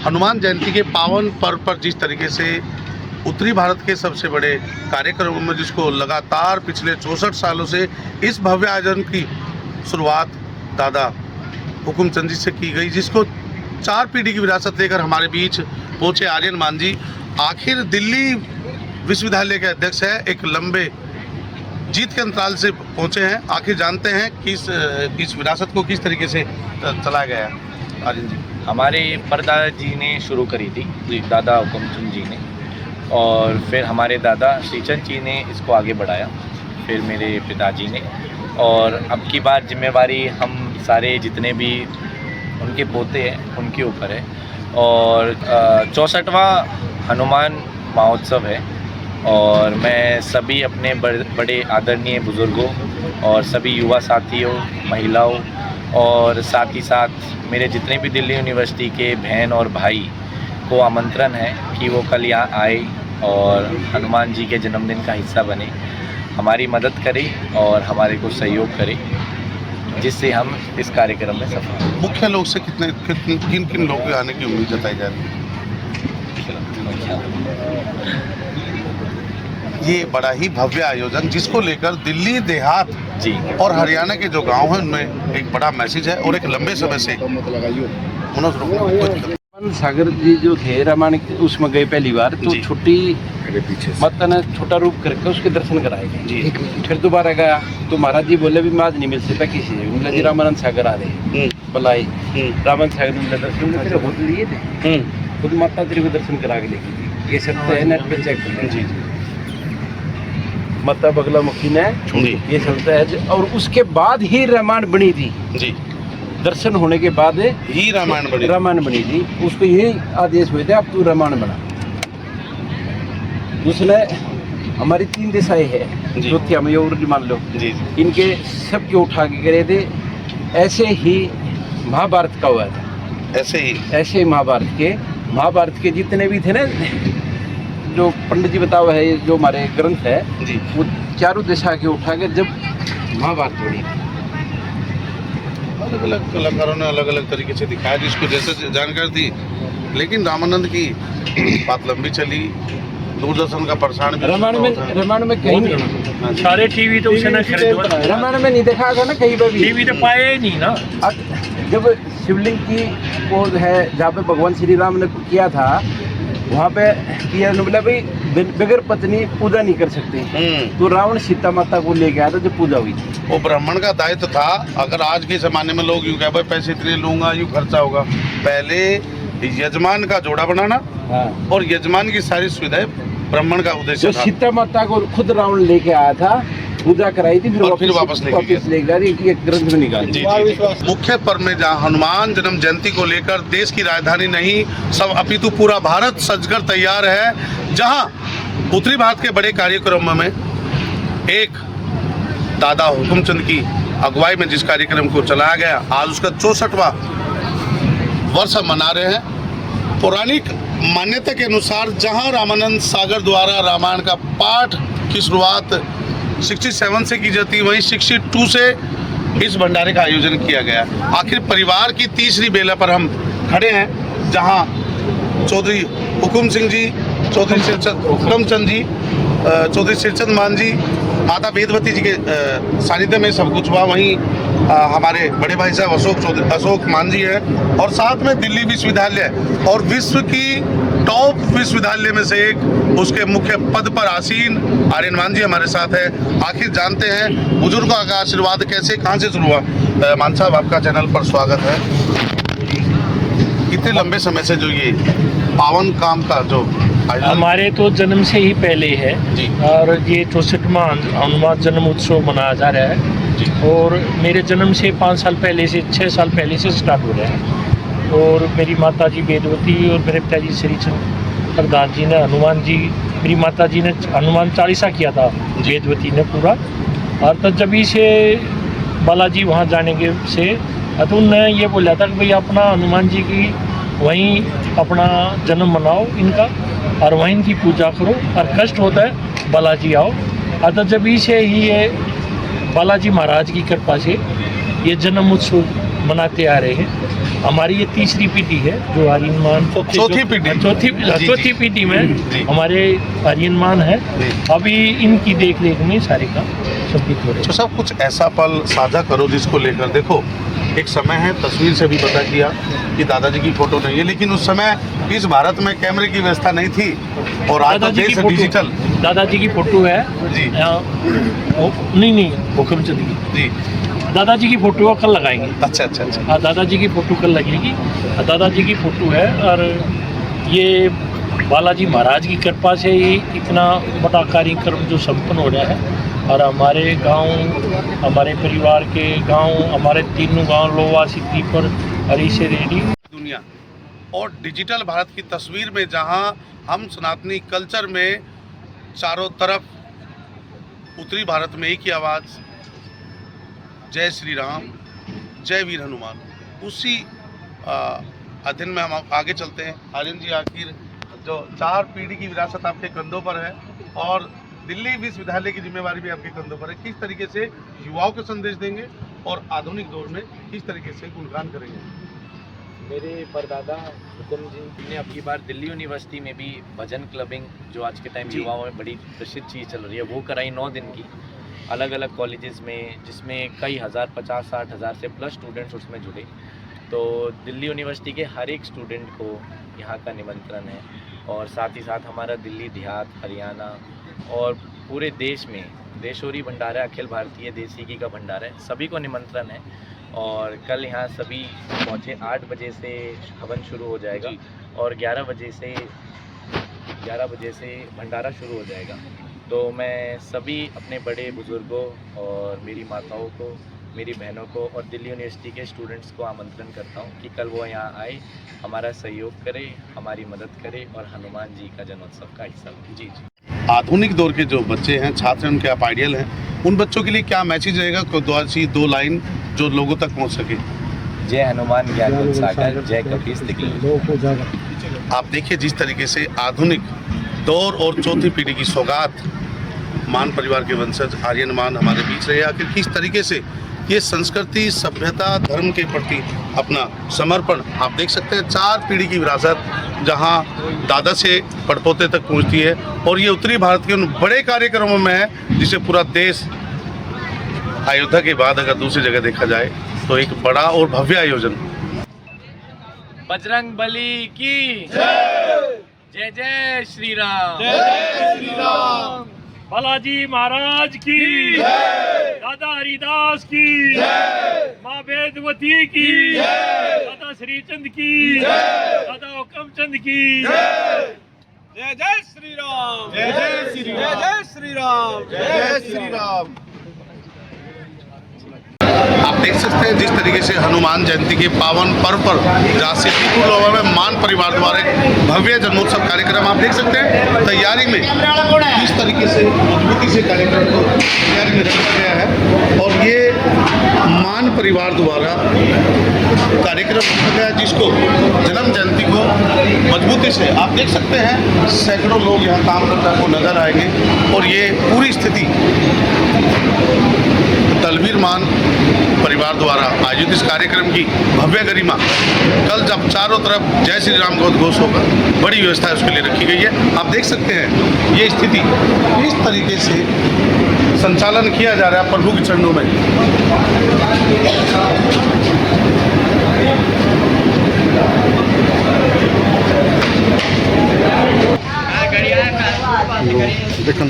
हनुमान जयंती के पावन पर्व पर जिस तरीके से उत्तरी भारत के सबसे बड़े कार्यक्रमों में, जिसको लगातार पिछले 64 सालों से इस भव्य आयोजन की शुरुआत दादा हुकुमचंद जी से की गई, जिसको 4 पीढ़ी की विरासत लेकर हमारे बीच पहुंचे आर्यन मान जी। आखिर दिल्ली विश्वविद्यालय के अध्यक्ष है, एक लंबे जीत के अंतराल से पहुंचे हैं। आखिर जानते हैं कि इस विरासत को किस तरीके से चलाया गया है। आर्यन जी, हमारे परदादा जी ने शुरू करी थी, दादा हुकुमचंद जी ने, और फिर हमारे दादा श्रीचंद जी ने इसको आगे बढ़ाया, फिर मेरे पिताजी ने, और अब की बार जिम्मेवारी हम सारे जितने भी उनके पोते हैं उनके ऊपर है। और 64वां हनुमान महोत्सव है, और मैं सभी अपने बड़े आदरणीय बुज़ुर्गों और सभी युवा साथियों, महिलाओं और साथ ही साथ मेरे जितने भी दिल्ली यूनिवर्सिटी के बहन और भाई को आमंत्रण है कि वो कल यहाँ आए और हनुमान जी के जन्मदिन का हिस्सा बने, हमारी मदद करें और हमारे को सहयोग करें, जिससे हम इस कार्यक्रम में सफल हों। मुख्य लोग से किन किन लोगों के आने की उम्मीद जताई जा रही है? ये बड़ा ही भव्य आयोजन, जिसको लेकर दिल्ली देहात जी और हरियाणा के जो गांव हैं उनमें एक बड़ा मैसेज है, और एक लंबे समय से सागर जी जो थे रामायण उसमें गए पहली बार, तो छोटी माता ने छोटा रूप करके उसके दर्शन कराए गए। फिर दोबारा गया तो महाराज जी बोले भी मैं आज नहीं मिल सकता किसी से, बोला जी रामानंद सागर आ रहे बुलाए, रामानंद सागर में दर्शन बहुत लिए थे, खुद माता तेरे को दर्शन करा के लेके थी। ये सत्य है, नेट पे चेक कर जी। माता बगला मुखी ने ये चलता है, और उसके बाद ही रामायण बनी थी जी। दर्शन होने के बाद ही रामायण बनी थी। उसको यही आदेश हुए थे, अब तू रामायण बना। दूसरे हमारी 3 दिशाएं है, चौथी हमें और मान लो जी। इनके सबके उठा के करे थे। ऐसे ही महाभारत का हुआ था, ऐसे ही महाभारत के जितने भी थे ना, जो पंडित जी बताओ है, जो हमारे ग्रंथ है जी, वो चारों दिशा के उठा के जब महाभारत बनी थी। अलग अलग कलाकारों ने अलग अलग तरीके से दिखाया, जिसको जैसे जानकारी दी। लेकिन रामानंद की बात लंबी चली, दूरदर्शन का प्रसारण भी रामायण में कहीं नहीं, सारे टीवी तो उसे ना खरीदवा, रामायण में नहीं देखा था ना कहीं पर भी, टीवी तो पाए नहीं ना। जब शिवलिंग की वो है जहाँ पे भगवान श्री राम ने किया था, वहाँ पे किया बोला भाई बगैर पत्नी पूजा नहीं कर सकते, तो रावण सीता माता को लेके आया था जब पूजा हुई थी। वो ब्राह्मण का दायित्व था। अगर आज के जमाने में लोग यूँ कह भाई पैसे इतने लूंगा, यूँ खर्चा होगा, पहले यजमान का जोड़ा बनाना और यजमान की सारी सुविधाएं ब्राह्मण का उद्देश्य था। सीता माता को खुद रावण लेके आया था, पूजा कराई थी, फिर वापस लेके ग्रंथ में निकाली। मुख्य पर्व में जहाँ हनुमान जन्म जयंती को लेकर देश की राजधानी नहीं सब अपितु पूरा भारत सजकर तैयार है। जहाँ उत्तरी भारत के बड़े कार्यक्रमों में एक दादा हुकुमचंद की अगुवाई में जिस कार्यक्रम को चलाया गया, आज उसका 64वां वर्ष हम मना रहे हैं। पौराणिक मान्यता के अनुसार जहाँ रामानंद सागर द्वारा रामायण का पाठ की शुरुआत 67 से की जाती है, वहीं 62 से इस भंडारे का आयोजन किया गया। आखिर परिवार की तीसरी बेला पर हम खड़े हैं, जहां चौधरी हुकुम सिंह जी, चौधरी हुकुमचंद जी, चौधरी श्रीचंद मान जी, माता वेदवती जी के सानिध्य में सब कुछ हुआ। वहीं हमारे बड़े भाई साहब अशोक मान जी हैं, और साथ में दिल्ली विश्वविद्यालय और विश्व की टॉप विश्वविद्यालय में से एक, उसके मुख्य पद पर आसीन आर्यन मान जी हमारे साथ है। आखिर जानते हैं बुजुर्गों का आशीर्वाद कैसे कहाँ से शुरू हुआ। मान साहब, आपका चैनल पर स्वागत है। इतने लंबे समय से जो ये पावन काम का जो हमारे तो जन्म से ही पहले है जी, और ये 64वां हनुमान जन्म उत्सव मनाया जा रहा है जी। और मेरे जन्म से 5 साल पहले से 6 साल पहले से स्टार्ट हो रहा है। और मेरी माता जी वेदवती और मेरे पिताजी श्रीचंद प्रधान जी ने हनुमान जी, मेरी माता जी ने हनुमान चालीसा किया था वेदवती ने पूरा। और तो जब से बालाजी वहाँ जाने के से तो उन्होंने ये बोला था कि भाई अपना हनुमान जी की वहीं अपना जन्म मनाओ इनका, और वहीं इनकी पूजा करो, और कष्ट होता है बालाजी आओ। अतः जब से ही ये बालाजी महाराज की कृपा से ये जन्म उत्सव मनाते आ रहे हैं। हमारी ये तीसरी पीढ़ी है जो आर्यमान चौथी पीढ़ी। चौथी पीढ़ी में हमारे आर्यमान है। अभी इनकी देख रेख में सारे काम संपित हो रहे हैं। तो सब कुछ ऐसा पल साझा करो जिसको लेकर देखो, एक समय है, तस्वीर से भी पता किया कि दादाजी की फोटो नहीं है, लेकिन उस समय इस भारत में कैमरे की व्यवस्था नहीं थी और आज तो देश है डिजिटल। दादाजी की फोटो है जी नहीं हुक्मचंद की जी। दादाजी की फोटो कल लगाएंगे। अच्छा अच्छा अच्छा। हाँ, दादाजी की फ़ोटो कल लगेगी। दादाजी की फ़ोटो है और ये बालाजी महाराज की कृपा से ही इतना बड़ा कार्यक्रम जो संपन्न हो रहा है। और हमारे गांव, हमारे परिवार के गांव, हमारे तीनों गांव लोवा सिद्दीपुर हरी से रेडी दुनिया और डिजिटल भारत की तस्वीर में जहां हम सनातनी कल्चर में चारों तरफ उत्तरी भारत में एक ही आवाज़ जय श्री राम, जय वीर हनुमान, उसी अध्ययन में हम आगे चलते हैं। आर्यन जी, आखिर जो 4 पीढ़ी की विरासत आपके कंधों पर है और दिल्ली विश्वविद्यालय की जिम्मेवारी भी आपके कंधों पर है, किस तरीके से युवाओं को संदेश देंगे और आधुनिक दौर में किस तरीके से गुणगान करेंगे? मेरे परदादा हुकुम जी ने अब की बार दिल्ली यूनिवर्सिटी में भी भजन क्लबिंग, जो आज के टाइम युवाओं में बड़ी प्रसिद्ध चीज़ चल रही है, वो कराई 9 दिन की अलग अलग कॉलेजेस में, जिसमें कई हज़ार 50-60 हज़ार से प्लस स्टूडेंट्स उसमें जुड़े। तो दिल्ली यूनिवर्सिटी के हर एक स्टूडेंट को यहाँ का निमंत्रण है और साथ ही साथ हमारा दिल्ली देहात, हरियाणा और पूरे देश में देशोरी भंडारा, अखिल भारतीय देसिकी का भंडारा है, सभी को निमंत्रण है। और कल यहाँ सभी पहुँचे, 8 बजे से हवन शुरू हो जाएगा और 11 बजे से भंडारा शुरू हो जाएगा। तो मैं सभी अपने बड़े बुज़ुर्गों और मेरी माताओं को, मेरी बहनों को और दिल्ली यूनिवर्सिटी के स्टूडेंट्स को आमंत्रण करता हूँ कि कल वो यहाँ आए, हमारा सहयोग करे, हमारी मदद करे और हनुमान जी का जन्मोत्सव का हिस्सा बने। जी जी। आधुनिक दौर के जो बच्चे हैं, छात्र हैं, उनके आप आइडियल हैं, उन बच्चों के लिए क्या मैसेज रहेगा? कोई 2 लाइन जो लोगों तक पहुँच सके। जय हनुमान ज्ञान गुण सागर, जय कपीस तिगलु। आप देखिए जिस तरीके से आधुनिक दौर और चौथी पीढ़ी की सौगात मान परिवार के वंशज आर्यमान हमारे बीच रहे, आखिर किस तरीके से ये संस्कृति, सभ्यता, धर्म के प्रति अपना समर्पण आप देख सकते हैं। 4 पीढ़ी की विरासत जहां दादा से पड़पोते तक पहुंचती है और ये उत्तरी भारत के उन बड़े कार्यक्रमों में है जिसे पूरा देश, अयोध्या के बाद अगर दूसरी जगह देखा जाए तो एक बड़ा और भव्य आयोजन। बजरंग बली की जय, जय श्री राम, जय श्री राम। बालाजी महाराज की, दादा हरिदास की, माँ वेदवती की, दादा श्रीचंद की, दादा हुक्मचंद की। जय जय श्री राम, जय जय श्री राम, जय जय श्री राम, जय श्री राम। आप देख सकते हैं जिस तरीके से हनुमान जयंती के पावन पर्व पर जहाँ सिद्दीपुर लोहा में मान परिवार द्वारा एक भव्य जन्मोत्सव कार्यक्रम आप देख सकते हैं तैयारी में किस तरीके से मजबूती से कार्यक्रम को तैयारी में रखा गया है। और ये मान परिवार द्वारा कार्यक्रम रखा गया जिसको जन्म जयंती को मजबूती से आप देख सकते हैं सैकड़ों लोग यहाँ काम करते आपको नजर आएंगे। और ये पूरी स्थिति तलवीर मान परिवार द्वारा आयोजित इस कार्यक्रम की भव्य गरिमा, कल जब चारों तरफ जय श्री राम का उद्घोष होगा, बड़ी व्यवस्था उसके लिए रखी गई है। आप देख सकते हैं ये स्थिति इस तरीके से संचालन किया जा रहा है प्रभु के चरणों में। देखो